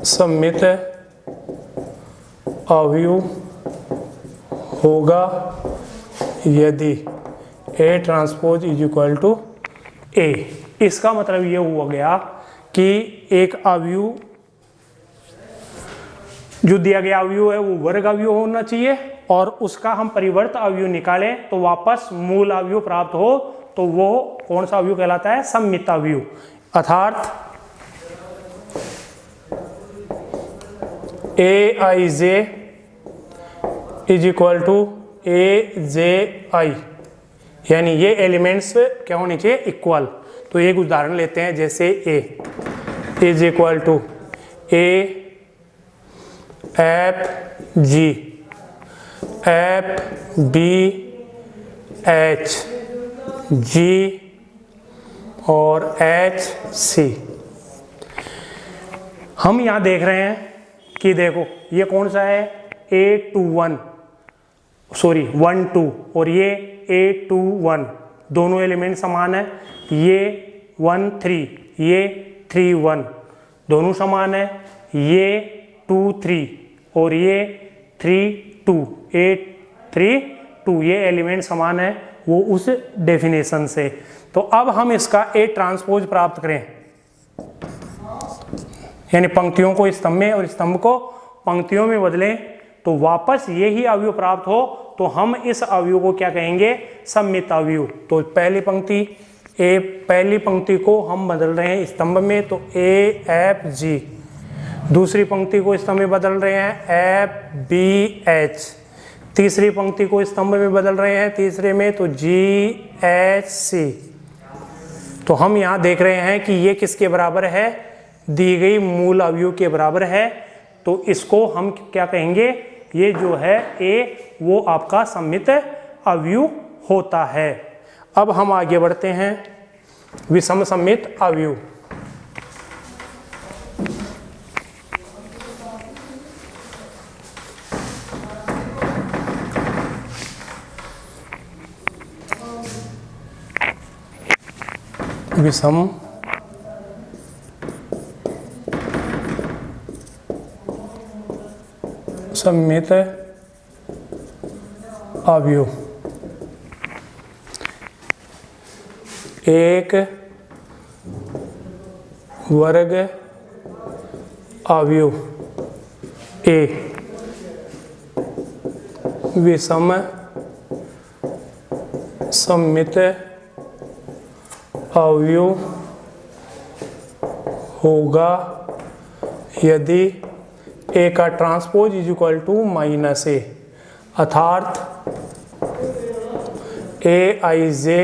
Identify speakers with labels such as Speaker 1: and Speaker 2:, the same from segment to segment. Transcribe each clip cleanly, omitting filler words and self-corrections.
Speaker 1: सममित अवयव होगा यदि A transpose is equal to A. इसका मतलब ये हुआ गया कि एक अवयव जो दिया गया अवयव है वो वर्ग अवयव होना चाहिए और उसका हम परिवर्त अवयव निकालें तो वापस मूल अवयव प्राप्त हो, तो वो कौन सा अवयव कहलाता है? सममित अवयव। अर्थात A I J is equal to A J आई, यानी ये एलिमेंट्स क्या होने चाहिए? इक्वल। तो एक उदाहरण लेते हैं, जैसे A is equal to A F G F B H G और एच सी। हम यहाँ देख रहे हैं कि देखो ये कौन सा है? A21 सॉरी 1 2 और ये A21, दोनों एलिमेंट समान है। ये 1 3 ये 3 1 दोनों समान है। ये 2 3 और ये 3 2 8 3 2 ये एलिमेंट समान है वो उस डेफिनेशन से। तो अब हम इसका ए ट्रांसपोज प्राप्त करें, यानी पंक्तियों को स्तंभ में और स्तंभ को पंक्तियों में बदलें तो वापस यही अवयव प्राप्त हो, तो हम इस अवयव को क्या कहेंगे? सममित अवयव। तो पहली पंक्ति को हम बदल रहे हैं स्तंभ में, तो ए एफ जी। दूसरी पंक्ति को स्तंभ में बदल रहे हैं एफ बी एच। तीसरी पंक्ति को स्तंभ में बदल रहे हैं तीसरे में, तो जी एच सी। तो हम यहाँ देख रहे हैं कि ये किसके बराबर है? दी गई मूल अवयव के बराबर है। तो इसको हम क्या कहेंगे? ये जो है ए वो आपका सममित अवयव होता है। अब हम आगे बढ़ते हैं विषम सममित अवयव। विषम सममित अवयव। एक वर्ग अवयव ए विषम सममित अवयव होगा यदि ए का transpose is equal to minus A. अर्थात A I J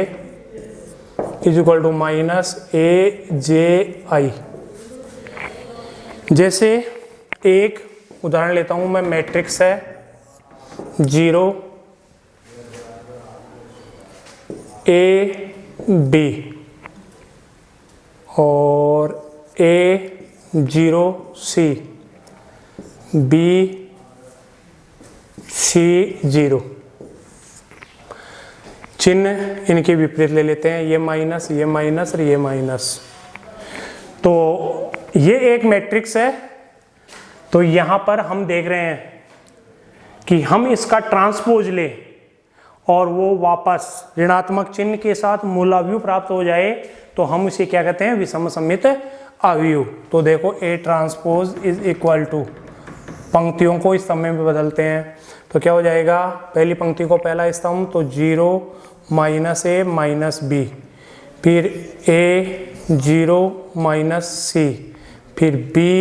Speaker 1: is equal to minus A J I. जैसे एक उदाहरण लेता हूं मैं, मैट्रिक्स है 0 ए बी और A0 C B C0। चिन्ह इनके विपरीत ले लेते हैं, ये माइनस और ये माइनस। तो ये एक मैट्रिक्स है। तो यहाँ पर हम देख रहे हैं कि हम इसका ट्रांसपोज ले और वो वापस ऋणात्मक चिन्ह के साथ मूल अवयव प्राप्त हो जाए तो हम इसे क्या कहते हैं? विषम सममित अवयव। तो देखो A transpose is equal to, पंक्तियों को स्तंभ में बदलते हैं तो क्या हो जाएगा? पहली पंक्ति को पहला स्तंभ तो 0 माइनस ए माइनस बी, फिर ए 0 माइनस सी, फिर बी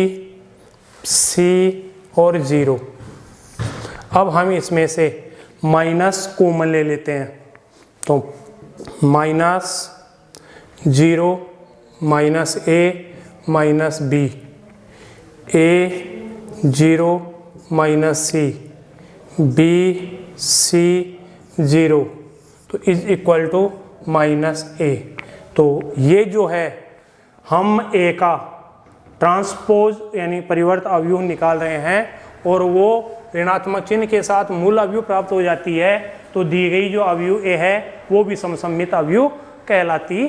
Speaker 1: सी और 0। अब हम इसमें से माइनस कॉमन ले लेते हैं तो माइनस 0 माइनस ए माइनस बी, ए 0 माइनस सी, बी सी 0 तो इज इक्वल टू माइनस ए। तो ये जो है हम ए का ट्रांसपोज यानी परिवर्त अवयव निकाल रहे हैं और वो ऋणात्मक चिन्ह के साथ मूल अवयव प्राप्त हो जाती है, तो दी गई जो अवयव ए है वो भी समसम्मित अवयव कहलाती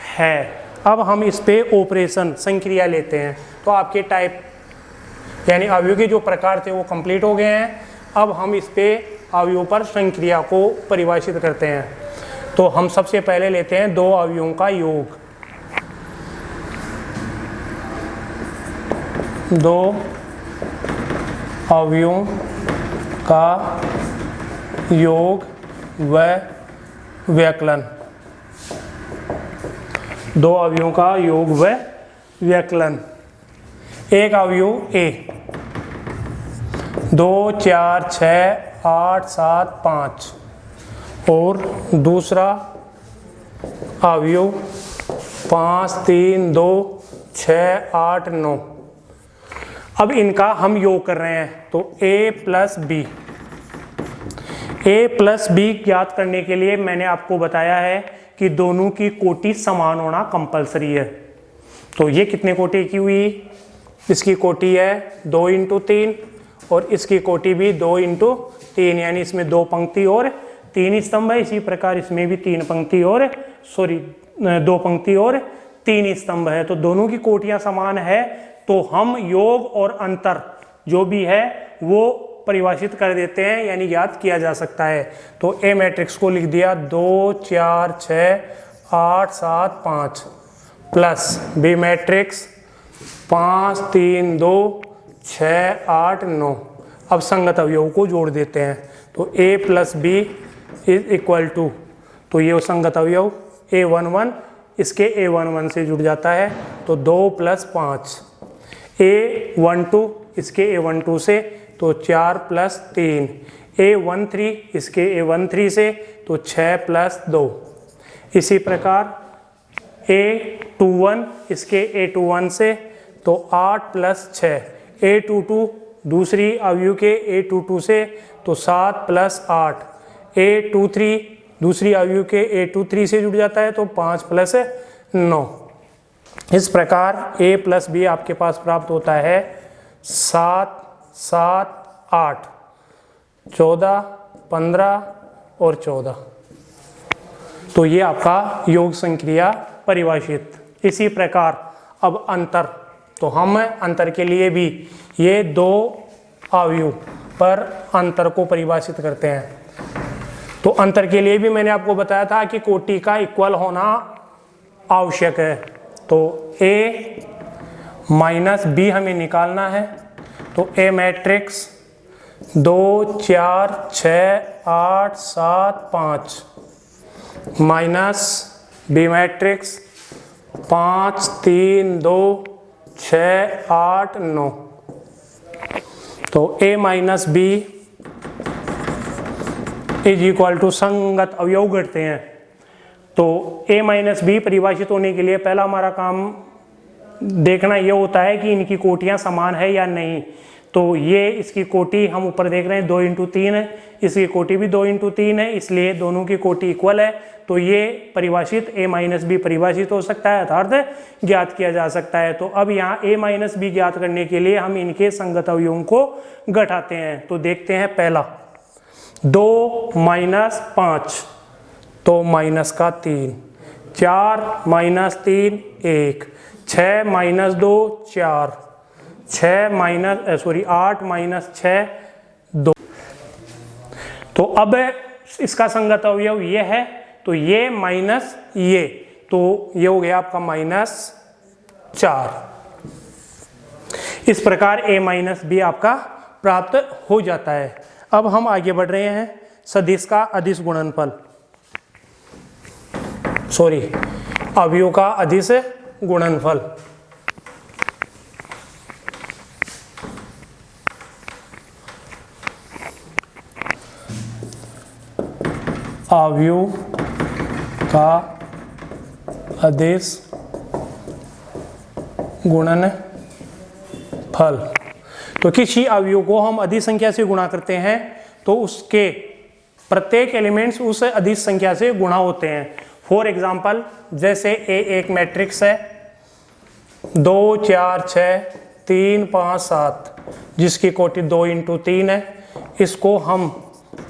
Speaker 1: है। अब हम इस पे ऑपरेशन संक्रिया लेते हैं। तो आपके टाइप यानी अवयव के जो प्रकार थे वो कंप्लीट हो गए हैं। अब हम इस पे अवयवों पर संक्रिया को परिभाषित करते हैं। तो हम सबसे पहले लेते हैं दो अवयवों का योग। दो अवयवों का योग व व्यकलन। दो अवयवों का योग व व्यकलन। एक अवयव ए 2 4 6 8 7 5 और दूसरा अवयव 5 3 2 6 8 9। अब इनका हम योग कर रहे हैं। तो a plus B, a plus B ज्ञात करने के लिए मैंने आपको बताया है कि दोनों की कोटि समान होना कंपलसरी है। तो ये कितने कोटि की हुई? इसकी कोटि है 2 इंटू 3 और इसकी कोटि भी 2 इंटू 3, यानी इसमें 2 पंक्ति और 3 स्तंभ है। इसी प्रकार इसमें भी 2 पंक्ति और 3 स्तंभ है। तो दोनों की कोटियां समान है। तो हम योग और अंतर जो भी है वो परिभाषित कर देते हैं, यानी ज्ञात किया जा सकता है। तो ए मैट्रिक्स को लिख दिया 2 4 6 8 7 5 प्लस बी मैट्रिक्स 5 3 2 6 8 9। अब संगत अवयवों को जोड़ देते हैं। तो a plus B is equal to, तो ये संगत अवयव a11 इसके a11 से जुड़ जाता है। तो 2 प्लस 5, a12 इसके a12 से, तो 4 प्लस 3, a13 इसके a13 से, तो 6 प्लस 2। इसी प्रकार a21 इसके a21 से, तो 8 प्लस 6, a22 दूसरी अवयव के a22 से, तो 7 प्लस 8, a23 दूसरी अवयव के a23 से जुड़ जाता है, तो 5 प्लस 9। इस प्रकार a प्लस बी आपके पास प्राप्त होता है 7 7 8 14 15 और 14। तो ये आपका योग संक्रिया परिभाषित। इसी प्रकार अब अंतर, तो हम अंतर के लिए भी ये दो अवयव पर अंतर को परिभाषित करते हैं। तो अंतर के लिए भी मैंने आपको बताया था कि कोटि का इक्वल होना आवश्यक है। तो a माइनस बी हमें निकालना है। तो a matrix 2 4 6 8 7 5 minus B matrix 5 3 2 6 8 9। तो a minus B is equal to संगत अवयव घटते हैं। तो a माइनस बी परिभाषित होने के लिए पहला हमारा काम देखना यह होता है कि इनकी कोटियां समान है या नहीं। तो ये इसकी कोटि हम ऊपर देख रहे हैं 2 इंटू 3 है, इसकी कोटि भी 2 इंटू 3 है, इसलिए दोनों की कोटि इक्वल है। तो ये परिभाषित a माइनस बी परिभाषित हो सकता है, अर्थात ज्ञात किया जा सकता है। तो अब यहाँ a माइनस बी ज्ञात करने के लिए हम इनके संगत अवयवों को घटाते हैं। तो देखते हैं पहला 2 माइनस 5, तो माइनस का 3, 4 माइनस 3 1, 6 माइनस 2 4, 8 माइनस 6 2। तो अब इसका संगत अवयव ये है, तो ये माइनस ये, तो ये हो गया आपका -4। इस प्रकार a माइनस बी आपका प्राप्त हो जाता है। अब हम आगे बढ़ रहे हैं सदिश का अदिश गुणनफल, अवयव का अदिश गुणनफल। अवयव का अदिश गुणनफल। तो किसी अवयव को हम अदिश संख्या से गुणा करते हैं तो उसके प्रत्येक एलिमेंट्स उस अदिश संख्या से गुणा होते हैं। फॉर एग्जाम्पल, जैसे ए एक मैट्रिक्स है 2 4 6 3 5 7 जिसकी कोटि 2 इंटू 3 है। इसको हम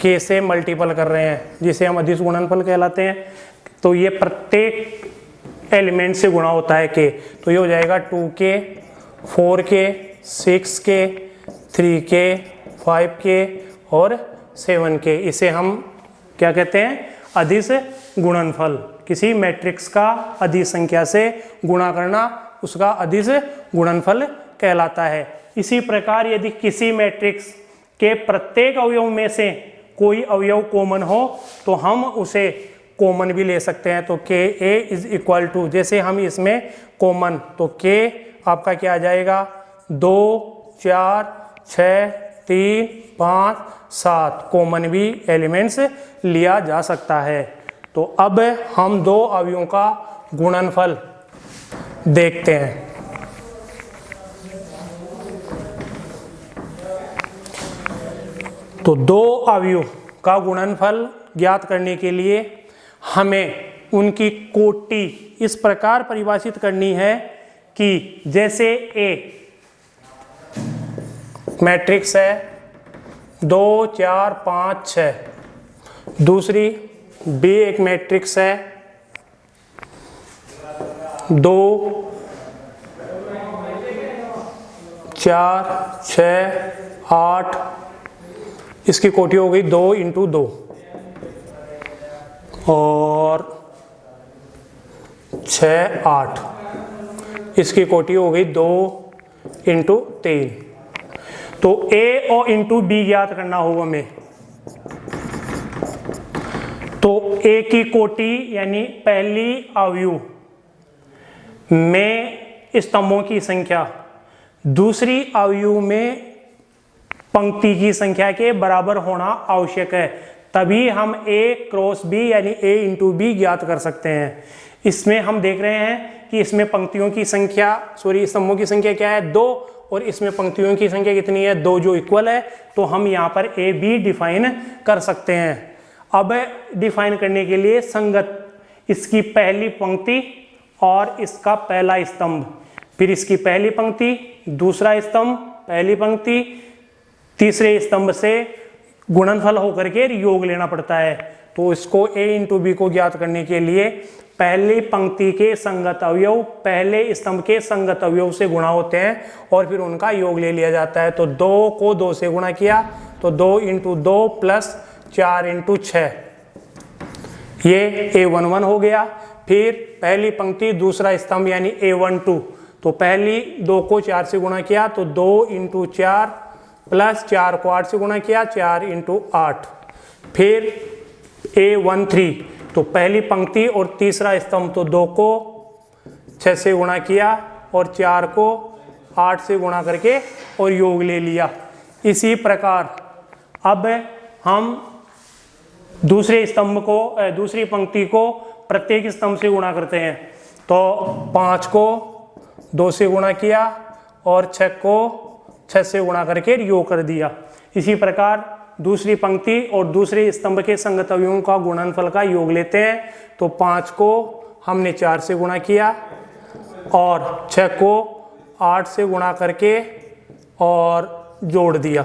Speaker 1: k से मल्टीपल कर रहे हैं, जिसे हम अदिश गुणनफल कहलाते हैं। तो ये प्रत्येक एलिमेंट से गुणा होता है k, तो ये हो जाएगा 2k 4k 6K, 3K, 5K और 7K। इसे हम क्या कहते हैं? अदिश गुणनफल। किसी मैट्रिक्स का अदिश संख्या से गुणा करना उसका अदिश गुणनफल कहलाता है। इसी प्रकार यदि किसी मैट्रिक्स के प्रत्येक अवयव में से कोई अवयव कॉमन हो तो हम उसे कॉमन भी ले सकते हैं। तो Ka इज इक्वल टू, जैसे हम इसमें कॉमन, तो K आपका क्या आ जाएगा? 2, 4, 6, 3, 5, 7 कॉमन भी एलिमेंट्स लिया जा सकता है। तो अब हम दो अवयवों का गुणनफल देखते हैं। तो दो अवयव का गुणनफल ज्ञात करने के लिए हमें उनकी कोटि इस प्रकार परिभाषित करनी है कि जैसे A मैट्रिक्स है 2, 4, 5, 6, दूसरी B एक मैट्रिक्स है 2, 4, 6, 8, इसकी कोटि हो गई 2 × 2 और 6, 8, इसकी कोटि हो गई 2 × 3। तो A और × B ज्ञात करना होगा हमें। तो A की कोटि यानी पहली अवयव में स्तंभों की संख्या दूसरी अवयव में पंक्ति की संख्या के बराबर होना आवश्यक है, तभी हम A × B यानी A × B ज्ञात कर सकते हैं। इसमें हम देख रहे हैं कि इसमें पंक्तियों की संख्या स्तंभों की संख्या क्या है? 2, और इसमें पंक्तियों की संख्या कितनी है? 2, जो इक्वल है। तो हम यहाँ पर A B डिफाइन कर सकते हैं। अब डिफाइन करने के लिए संगत इसकी पहली पंक्ति और इसका पहला स्तंभ, फिर इसकी पहली पंक्ति, दूसरा स्तंभ, पहली पंक्ति, तीसरे स्तंभ से गुणनफल होकर के योग लेना पड़ता है। तो इसको A × B को ज्ञात करने के लिए पहली पंक्ति के संगत अवयव पहले स्तंभ के संगत अवयव से गुणा होते हैं और फिर उनका योग ले लिया जाता है। तो 2 को 2 से गुणा किया तो 2 × 2 प्लस 4 × 6, ये A11 हो गया। फिर पहली पंक्ति दूसरा स्तंभ यानी A12, तो पहली 2 को 4 से गुणा किया तो 2 × 4 प्लस 4 को 8 से गुणा किया 4 × 8। फिर A13, तो पहली पंक्ति और तीसरा स्तंभ, तो 2 को 6 से गुणा किया और 4 को 8 से गुणा करके और योग ले लिया। इसी प्रकार अब हम दूसरे स्तंभ को दूसरी पंक्ति को प्रत्येक स्तंभ से गुणा करते हैं। तो 5 को 2 से गुणा किया और 6 को 6 से गुणा करके योग कर दिया। इसी प्रकार दूसरी पंक्ति और दूसरे स्तंभ के संगत अवयवों का गुणनफल का योग लेते हैं। तो 5 को हमने 4 से गुणा किया और 6 को 8 से गुणा करके और जोड़ दिया।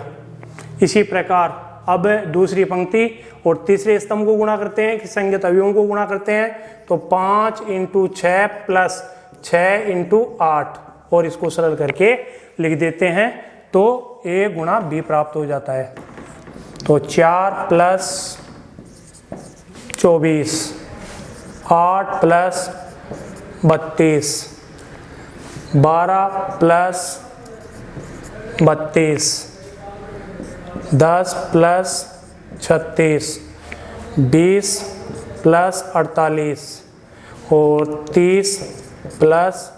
Speaker 1: इसी प्रकार अब दूसरी पंक्ति और तीसरे स्तंभ को गुणा करते हैं, संगत अवयवों को गुणा करते हैं। तो 5 × 6 प्लस 6 × 8 और इसको सरल करके लिख देते हैं तो A × B प्राप्त हो जाता है। तो 4 plus 24, 8 plus 32, 12 plus 32, 10 plus 36, 20 plus 48 और 30 प्लस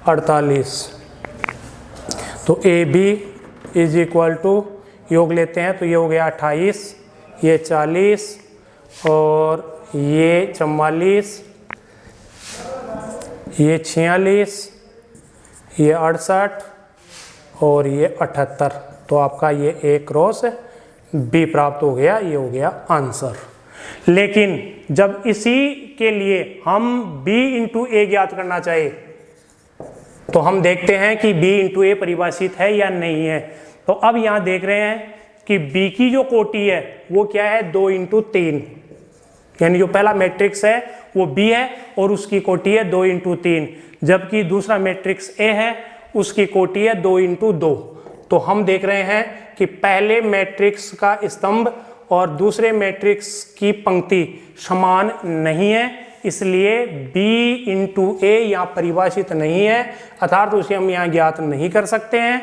Speaker 1: 48। तो AB इज इक्वल टू योग लेते हैं तो ये हो गया 28, ये 40 और ये 44, ये 46, ये 68 और ये 78। तो आपका ये A × B प्राप्त हो गया, ये हो गया आंसर। लेकिन जब इसी के लिए हम B × A ज्ञात करना चाहे तो हम देखते हैं कि B × A परिभाषित है या नहीं है। तो अब यहाँ देख रहे हैं कि B की जो कोटि है वो क्या है? 2 × 3, यानी जो पहला मैट्रिक्स है वो B है और उसकी कोटि है 2 × 3, जबकि दूसरा मैट्रिक्स A है उसकी कोटि है 2 इंटू 2। तो हम देख रहे हैं कि पहले मैट्रिक्स का स्तंभ और दूसरे मैट्रिक्स की पंक्ति समान नहीं है, इसलिए B इंटू ए यहाँ परिभाषित नहीं है, अर्थात उसे हम यहाँ ज्ञात नहीं कर सकते हैं।